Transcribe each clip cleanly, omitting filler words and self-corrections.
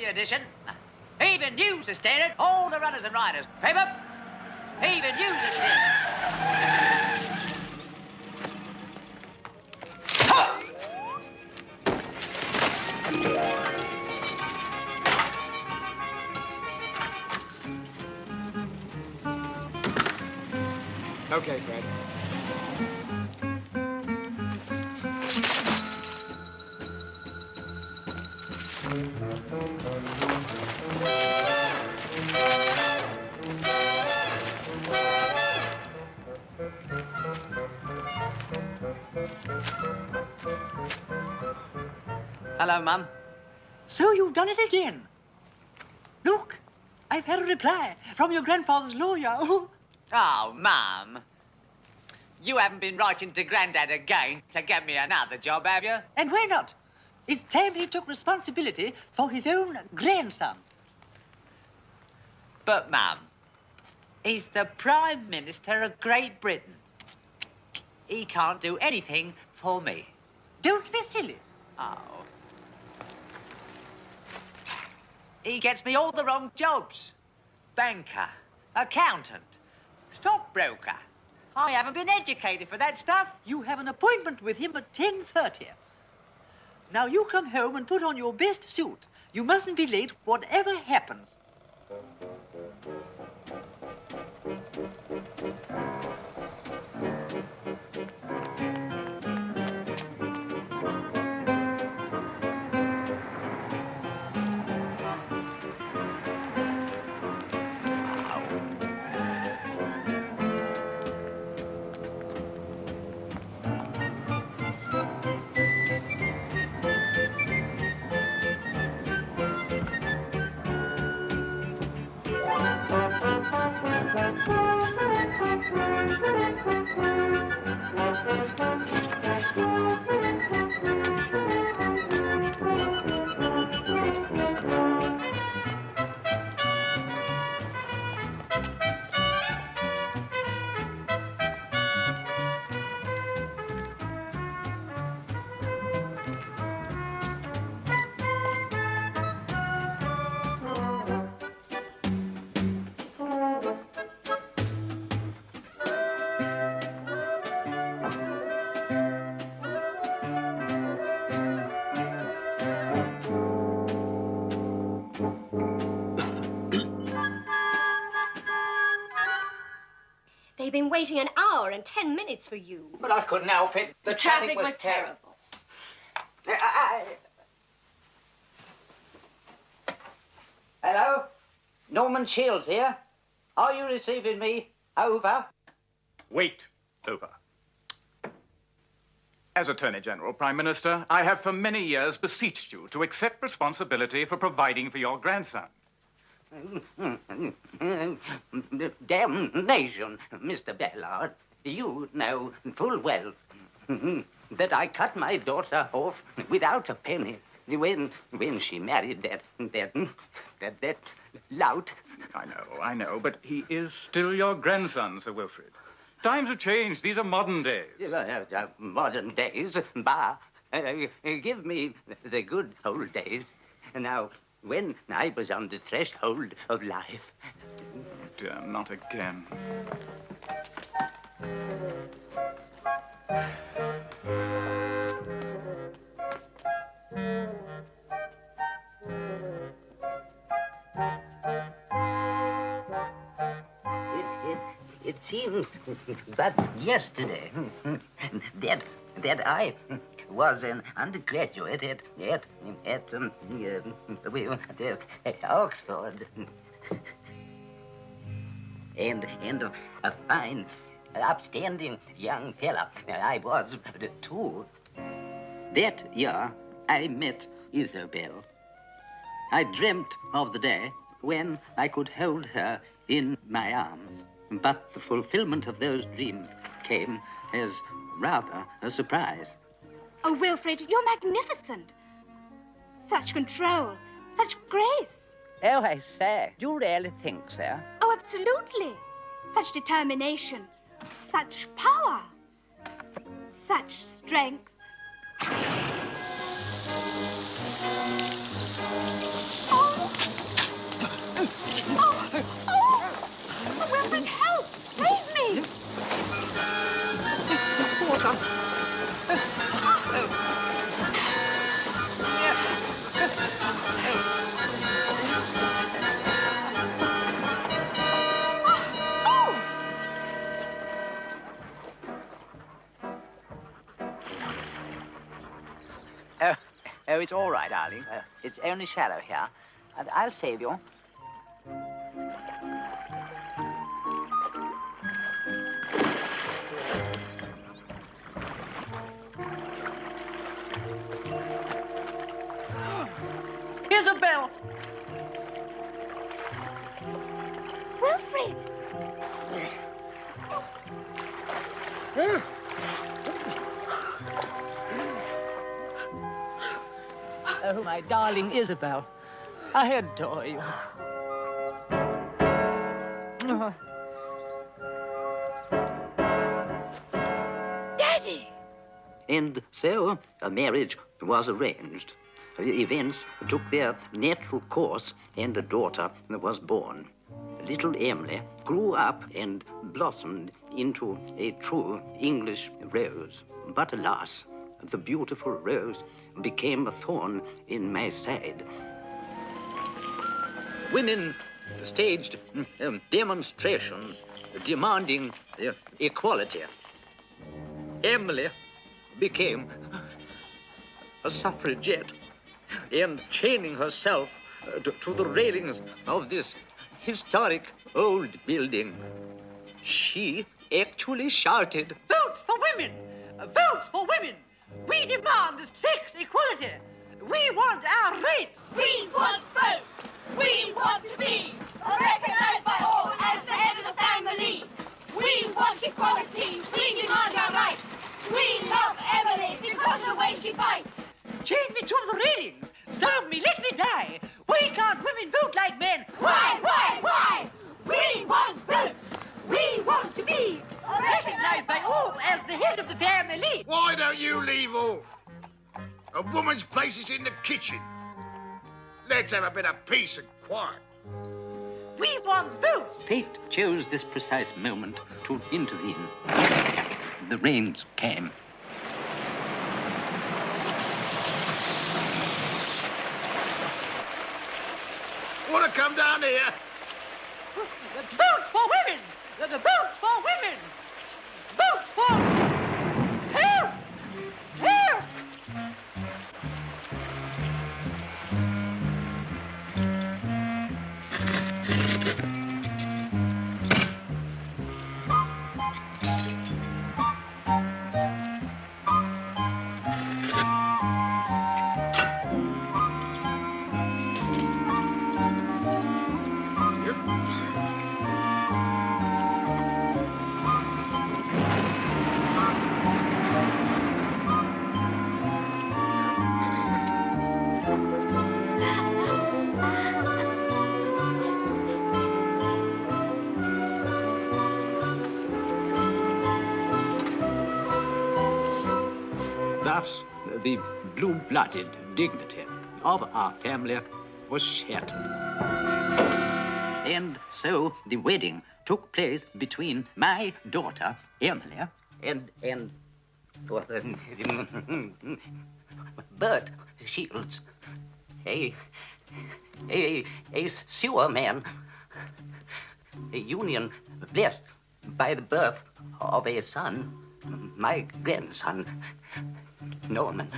family edition. Even news is standard. All the runners and riders. Paper. Even news is standard. Okay, Fred. Hello, Mum. So you've done it again. Look, I've had a reply from your grandfather's lawyer. Oh, Mum. You haven't been writing to Grandad again to get me another job, have you? And why not? It's time he took responsibility for his own grandson. But, Mum, he's the Prime Minister of Great Britain. He can't do anything for me. Don't be silly. Oh. He gets me all the wrong jobs. Banker, accountant, stockbroker. I haven't been educated for that stuff. You have an appointment with him at 10:30. Now you come home and put on your best suit. You mustn't be late, whatever happens. They've been waiting an hour and 10 minutes for you. But I couldn't help it. The traffic was terrible. Hello? Norman Shields here. Are you receiving me? Over. Wait. Over. As Attorney General, Prime Minister, I have for many years beseeched you to accept responsibility for providing for your grandson. Damnation, Mr. Ballard. You know full well that I cut my daughter off without a penny when she married that lout. I know, but he is still your grandson, Sir Wilfrid. Times have changed. These are modern days. Modern days? Bah. Give me the good old days. Now, when I was on the threshold of life. Dear, not again. It seems that yesterday that I was an undergraduate at Oxford, and a fine, upstanding young fella I was too. That year I met Isabel. I dreamt of the day when I could hold her in my arms. But the fulfillment of those dreams came as rather a surprise. Oh, Wilfrid, you're magnificent. Such control, such grace. Oh, I say, do you really think so? Oh, absolutely. Such determination, such power, such strength. Oh, Oh, it's all right, darling. It's only shallow here. I'll save you. Isabel! Wilfred! Oh, my darling Isabel. I adore you. Daddy! And so a marriage was arranged. Events took their natural course, and a daughter was born. Little Emily grew up and blossomed into a true English rose. But alas, the beautiful rose became a thorn in my side. Women staged demonstrations demanding equality. Emily became a suffragette and chaining herself to the railings of this historic old building. She actually shouted, Votes for women! Votes for women! We demand sex equality! We want our rights! We want votes! We want to be recognized by all as the head of the family! We want equality! We demand our rights! We love Emily because of the way she fights! Chain me to the railings! Starve me, let me die! Why can't women vote like men? Why? We want votes! We want to be Recognized by all as the head of the family! Why don't you leave off? A woman's place is in the kitchen. Let's have a bit of peace and quiet. We want votes! Fate chose this precise moment to intervene. The rains came. Want to come down here? The votes for women! The votes for women! Votes for... Help! Help! Thus, the blue-blooded dignity of our family was shattered. And so the wedding took place between my daughter, Emily, and Bert Shields, a sewer man, a union blessed by the birth of a son, my grandson, Norman.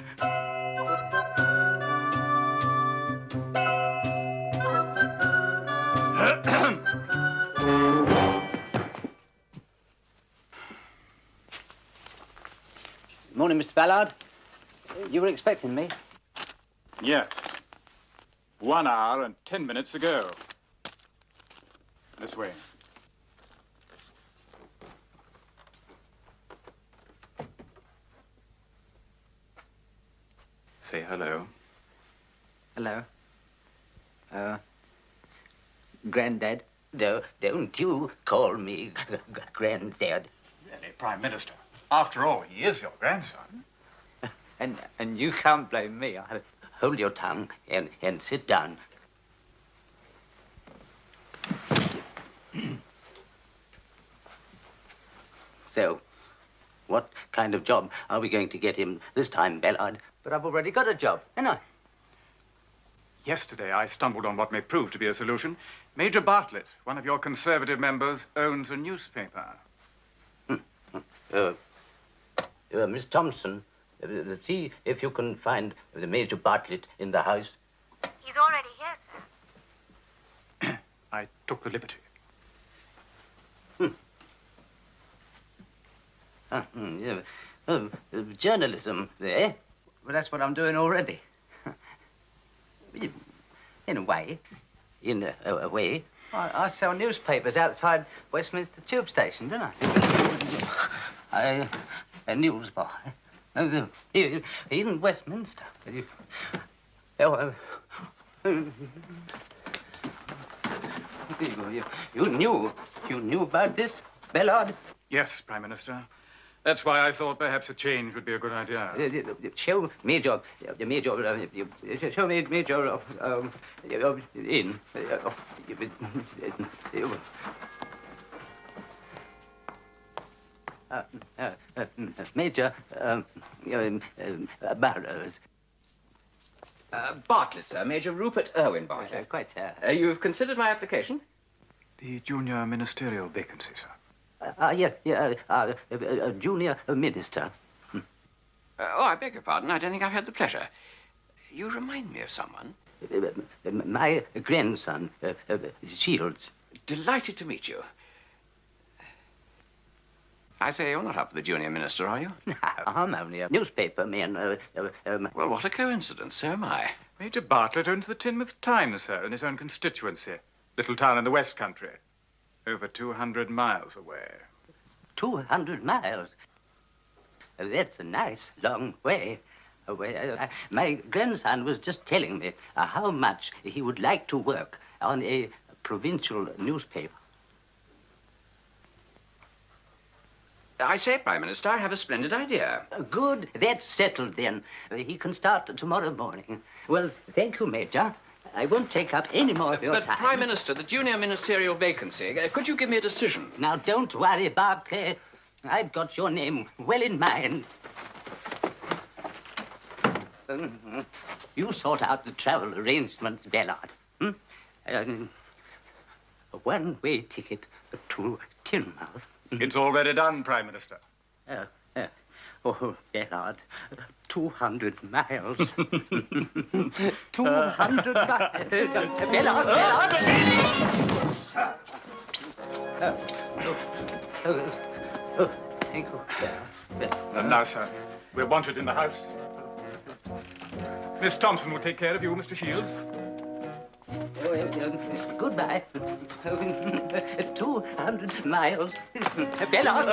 Morning, Mr. Ballard. You were expecting me? Yes. 1 hour and 10 minutes ago. This way. Say hello. Hello. Granddad? No, don't you call me Granddad. Really, Prime Minister. After all, he is your grandson. And you can't blame me. Hold your tongue and sit down. So, what kind of job are we going to get him this time, Ballard? But I've already got a job, haven't I? Yesterday, I stumbled on what may prove to be a solution. Major Bartlett, one of your Conservative members, owns a newspaper. Miss Thompson, see if you can find the Major Bartlett in the house. He's already here, sir. I took the liberty. Journalism there. Well, that's what I'm doing already. In a way. In a way. I sell newspapers outside Westminster Tube Station, don't I? A newsboy. In Westminster. You knew about this, Bellard? Yes, Prime Minister. That's why I thought perhaps a change would be a good idea. Show Major in. Major Barrows. Bartlett, sir. Major Rupert Irwin Bartlett. Quite, You've considered my application? The junior ministerial vacancy, sir. Yes, junior minister. Oh, I beg your pardon. I don't think I've had the pleasure. You remind me of someone. My grandson, Shields. Delighted to meet you. I say you're not up for the junior minister, are you? No, I'm only a newspaper man. Well, what a coincidence. So am I. Major Bartlett owns the Teignmouth Times, sir, in his own constituency. Little town in the West Country. Over 200 miles away. 200 miles? That's a nice long way away. My grandson was just telling me how much he would like to work on a provincial newspaper. I say, Prime Minister, I have a splendid idea. Good. That's settled then. He can start tomorrow morning. Well, thank you, Major. I won't take up any more of your But, time. Prime Minister, the junior ministerial vacancy, could you give me a decision? Now, don't worry, Barclay. I've got your name well in mind. You sort out the travel arrangements, Bellard. A one-way ticket to Teignmouth. It's already done, Prime Minister. Oh, Bellard, 200 miles. 200 miles. Bellard. Thank you. And now, sir, we're wanted in the house. Miss Thompson will take care of you, Mr. Shields. Goodbye. 200 miles. Bellard.